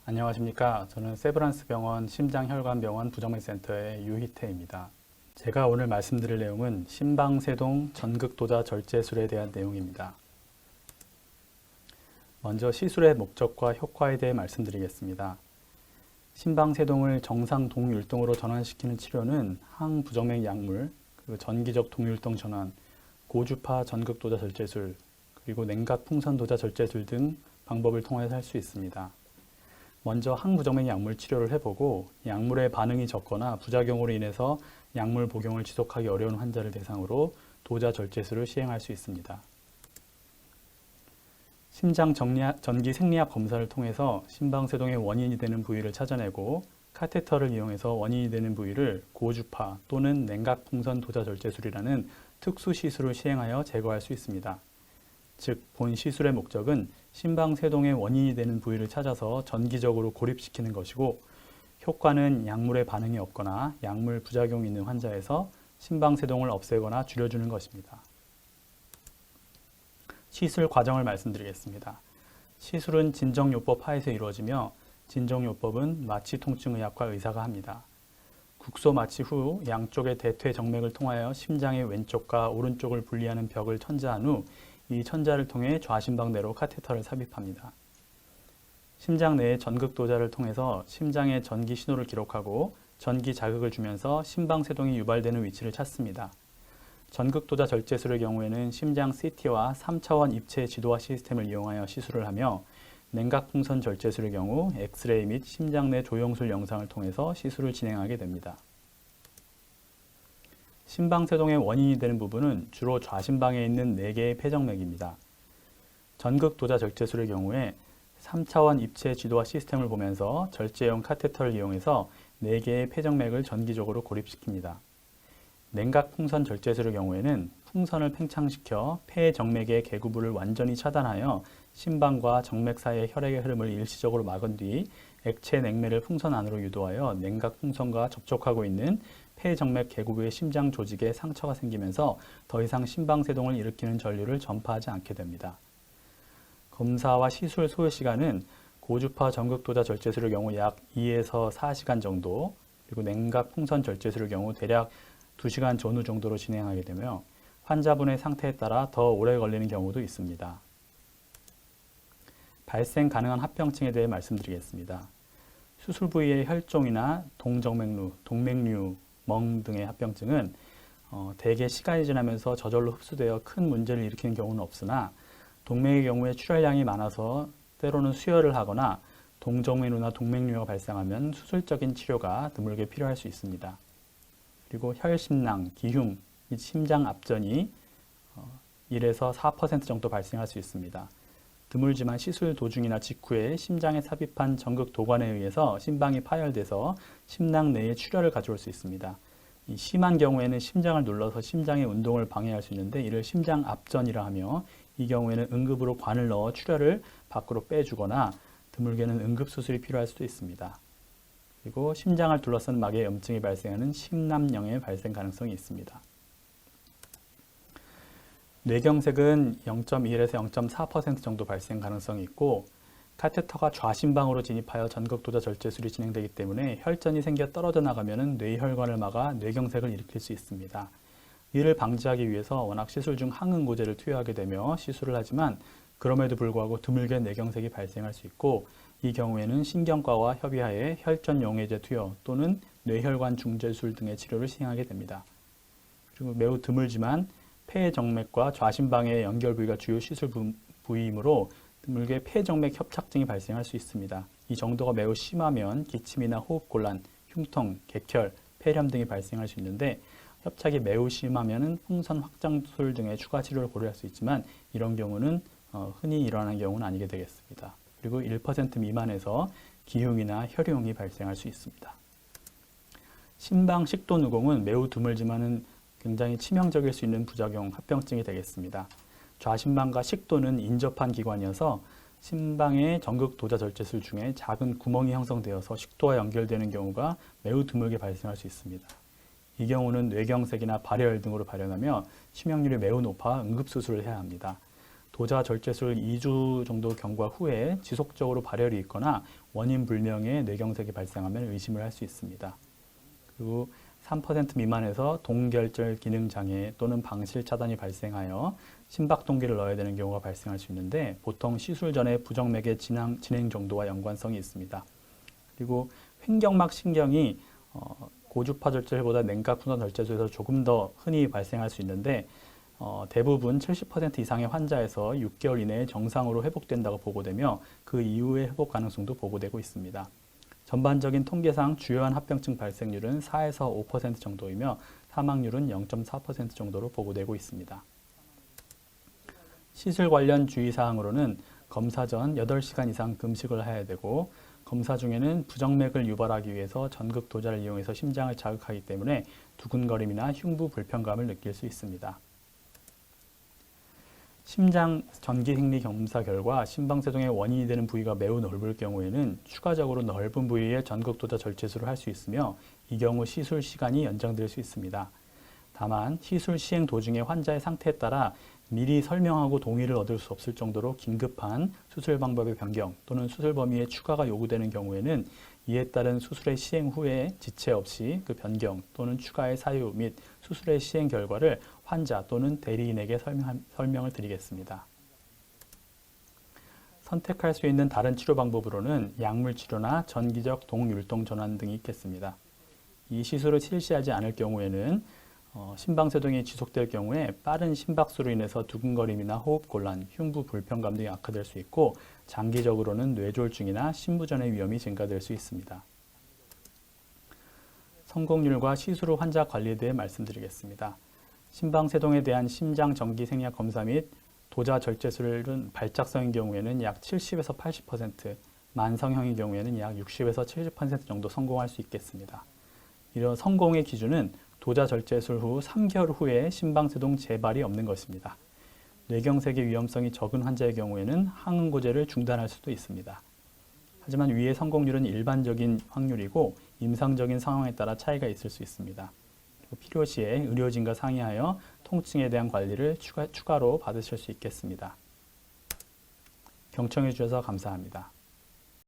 안녕하십니까. 저는 세브란스 병원 심장혈관병원 부정맥센터의 유희태입니다. 제가 오늘 말씀드릴 내용은 심방세동 전극도자 절제술에 대한 내용입니다. 먼저 시술의 목적과 효과에 대해 말씀드리겠습니다. 심방세동을 정상 동율동으로 전환시키는 치료는 항부정맥 약물, 그리고 전기적 동율동 전환, 고주파 전극도자 절제술, 그리고 냉각 풍선도자 절제술 등 방법을 통해서 할 수 있습니다. 먼저 항부정맥 약물 치료를 해보고 약물의 반응이 적거나 부작용으로 인해서 약물 복용을 지속하기 어려운 환자를 대상으로 도자 절제술을 시행할 수 있습니다. 심장 전기 생리학 검사를 통해서 심방세동의 원인이 되는 부위를 찾아내고 카테터를 이용해서 원인이 되는 부위를 고주파 또는 냉각풍선 도자 절제술이라는 특수 시술을 시행하여 제거할 수 있습니다. 즉, 본 시술의 목적은 심방세동의 원인이 되는 부위를 찾아서 전기적으로 고립시키는 것이고, 효과는 약물의 반응이 없거나 약물 부작용이 있는 환자에서 심방세동을 없애거나 줄여주는 것입니다. 시술 과정을 말씀드리겠습니다. 시술은 진정요법 하에서 이루어지며, 진정요법은 마취 통증의학과 의사가 합니다. 국소 마취 후 양쪽의 대퇴 정맥을 통하여 심장의 왼쪽과 오른쪽을 분리하는 벽을 천자한 후 이 천자를 통해 좌심방 내로 카테터를 삽입합니다. 심장 내의 전극도자를 통해서 심장의 전기 신호를 기록하고 전기 자극을 주면서 심방세동이 유발되는 위치를 찾습니다. 전극도자 절제술의 경우에는 심장 CT와 3차원 입체 지도화 시스템을 이용하여 시술을 하며, 냉각풍선 절제술의 경우 엑스레이 및 심장 내 조영술 영상을 통해서 시술을 진행하게 됩니다. 심방세동의 원인이 되는 부분은 주로 좌심방에 있는 4개의 폐정맥입니다. 전극도자 절제술의 경우에 3차원 입체 지도화 시스템을 보면서 절제용 카테터를 이용해서 4개의 폐정맥을 전기적으로 고립시킵니다. 냉각풍선 절제술의 경우에는 풍선을 팽창시켜 폐 정맥의 개구부를 완전히 차단하여 심방과 정맥 사이의 혈액의 흐름을 일시적으로 막은 뒤 액체 냉매를 풍선 안으로 유도하여 냉각풍선과 접촉하고 있는 폐 정맥 개구부의 심장 조직에 상처가 생기면서 더 이상 심방세동을 일으키는 전류를 전파하지 않게 됩니다. 검사와 시술 소요 시간은 고주파 전극도자 절제술의 경우 약 2에서 4시간 정도, 그리고 냉각풍선 절제술의 경우 대략 2시간 전후 정도로 진행하게 되며 환자분의 상태에 따라 더 오래 걸리는 경우도 있습니다. 발생 가능한 합병증에 대해 말씀드리겠습니다. 수술 부위의 혈종이나 동정맥류, 동맥류, 멍 등의 합병증은 대개 시간이 지나면서 저절로 흡수되어 큰 문제를 일으키는 경우는 없으나, 동맥의 경우에 출혈량이 많아서 때로는 수혈을 하거나 동정맥류나 동맥류가 발생하면 수술적인 치료가 드물게 필요할 수 있습니다. 그리고 혈심낭, 기흉 및 심장 압전이 1에서 4% 정도 발생할 수 있습니다. 드물지만 시술 도중이나 직후에 심장에 삽입한 전극 도관에 의해서 심방이 파열돼서 심낭 내에 출혈을 가져올 수 있습니다. 이 심한 경우에는 심장을 눌러서 심장의 운동을 방해할 수 있는데, 이를 심장 압전이라 하며, 이 경우에는 응급으로 관을 넣어 출혈을 밖으로 빼주거나 드물게는 응급수술이 필요할 수도 있습니다. 그리고 심장을 둘러싼 막에 염증이 발생하는 심남령의 발생 가능성이 있습니다. 뇌경색은 0.1에서 0.4% 정도 발생 가능성이 있고, 카테터가 좌심방으로 진입하여 전극도자 절제술이 진행되기 때문에 혈전이 생겨 떨어져 나가면 뇌혈관을 막아 뇌경색을 일으킬 수 있습니다. 이를 방지하기 위해서 워낙 시술 중 항응고제를 투여하게 되며 시술을 하지만, 그럼에도 불구하고 드물게 뇌경색이 발생할 수 있고, 이 경우에는 신경과와 협의하에 혈전 용해제 투여 또는 뇌혈관 중재술 등의 치료를 시행하게 됩니다. 그리고 매우 드물지만 폐 정맥과 좌심방의 연결 부위가 주요 시술 부위이므로 드물게 폐 정맥 협착증이 발생할 수 있습니다. 이 정도가 매우 심하면 기침이나 호흡곤란, 흉통, 객혈, 폐렴 등이 발생할 수 있는데, 협착이 매우 심하면 풍선 확장술 등의 추가 치료를 고려할 수 있지만, 이런 경우는 흔히 일어나는 경우는 아니게 되겠습니다. 그리고 1% 미만에서 기흉이나 혈용이 발생할 수 있습니다. 심방 식도누공은 매우 드물지만은 굉장히 치명적일 수 있는 부작용 합병증이 되겠습니다. 좌심방과 식도는 인접한 기관이어서 심방의 전극도자 절제술 중에 작은 구멍이 형성되어서 식도와 연결되는 경우가 매우 드물게 발생할 수 있습니다. 이 경우는 뇌경색이나 발열 등으로 발현하며 치명률이 매우 높아 응급수술을 해야 합니다. 도자 절제술 2주 정도 경과 후에 지속적으로 발열이 있거나 원인 불명의 뇌경색이 발생하면 의심을 할 수 있습니다. 그리고 3% 미만에서 동결절 기능 장애 또는 방실 차단이 발생하여 심박동기를 넣어야 되는 경우가 발생할 수 있는데 보통 시술 전에 부정맥의 진행 정도와 연관성이 있습니다. 그리고 횡격막 신경이 고주파 절제술보다 냉각분화 절제술에서 조금 더 흔히 발생할 수 있는데 대부분 70% 이상의 환자에서 6개월 이내에 정상으로 회복된다고 보고되며 그 이후의 회복 가능성도 보고되고 있습니다. 전반적인 통계상 주요한 합병증 발생률은 4에서 5% 정도이며 사망률은 0.4% 정도로 보고되고 있습니다. 시술 관련 주의사항으로는 검사 전 8시간 이상 금식을 해야 되고 검사 중에는 부정맥을 유발하기 위해서 전극 도자를 이용해서 심장을 자극하기 때문에 두근거림이나 흉부 불편감을 느낄 수 있습니다. 심장 전기생리 검사 결과 심방세동의 원인이 되는 부위가 매우 넓을 경우에는 추가적으로 넓은 부위에 전극도자 절제술을 할 수 있으며 이 경우 시술 시간이 연장될 수 있습니다. 다만 시술 시행 도중에 환자의 상태에 따라 미리 설명하고 동의를 얻을 수 없을 정도로 긴급한 수술 방법의 변경 또는 수술 범위의 추가가 요구되는 경우에는 이에 따른 수술의 시행 후에 지체 없이 그 변경 또는 추가의 사유 및 수술의 시행 결과를 환자 또는 대리인에게 설명을 드리겠습니다. 선택할 수 있는 다른 치료 방법으로는 약물 치료나 전기적 동율동 전환 등이 있겠습니다. 이 시술을 실시하지 않을 경우에는 심방세동이 지속될 경우에 빠른 심박수로 인해서 두근거림이나 호흡곤란, 흉부 불편감 등이 악화될 수 있고 장기적으로는 뇌졸중이나 심부전의 위험이 증가될 수 있습니다. 성공률과 시술 후 환자 관리에 대해 말씀드리겠습니다. 심방세동에 대한 심장 정기 생리학 검사 및 도자 절제술은 발작성인 경우에는 약 70에서 80%, 만성형인 경우에는 약 60에서 70% 정도 성공할 수 있겠습니다. 이런 성공의 기준은 도자 절제술 후 3개월 후에 심방세동 재발이 없는 것입니다. 뇌경색의 위험성이 적은 환자의 경우에는 항응고제를 중단할 수도 있습니다. 하지만 위의 성공률은 일반적인 확률이고 임상적인 상황에 따라 차이가 있을 수 있습니다. 필요시에 의료진과 상의하여 통증에 대한 관리를 추가로 받으실 수 있겠습니다. 경청해 주셔서 감사합니다.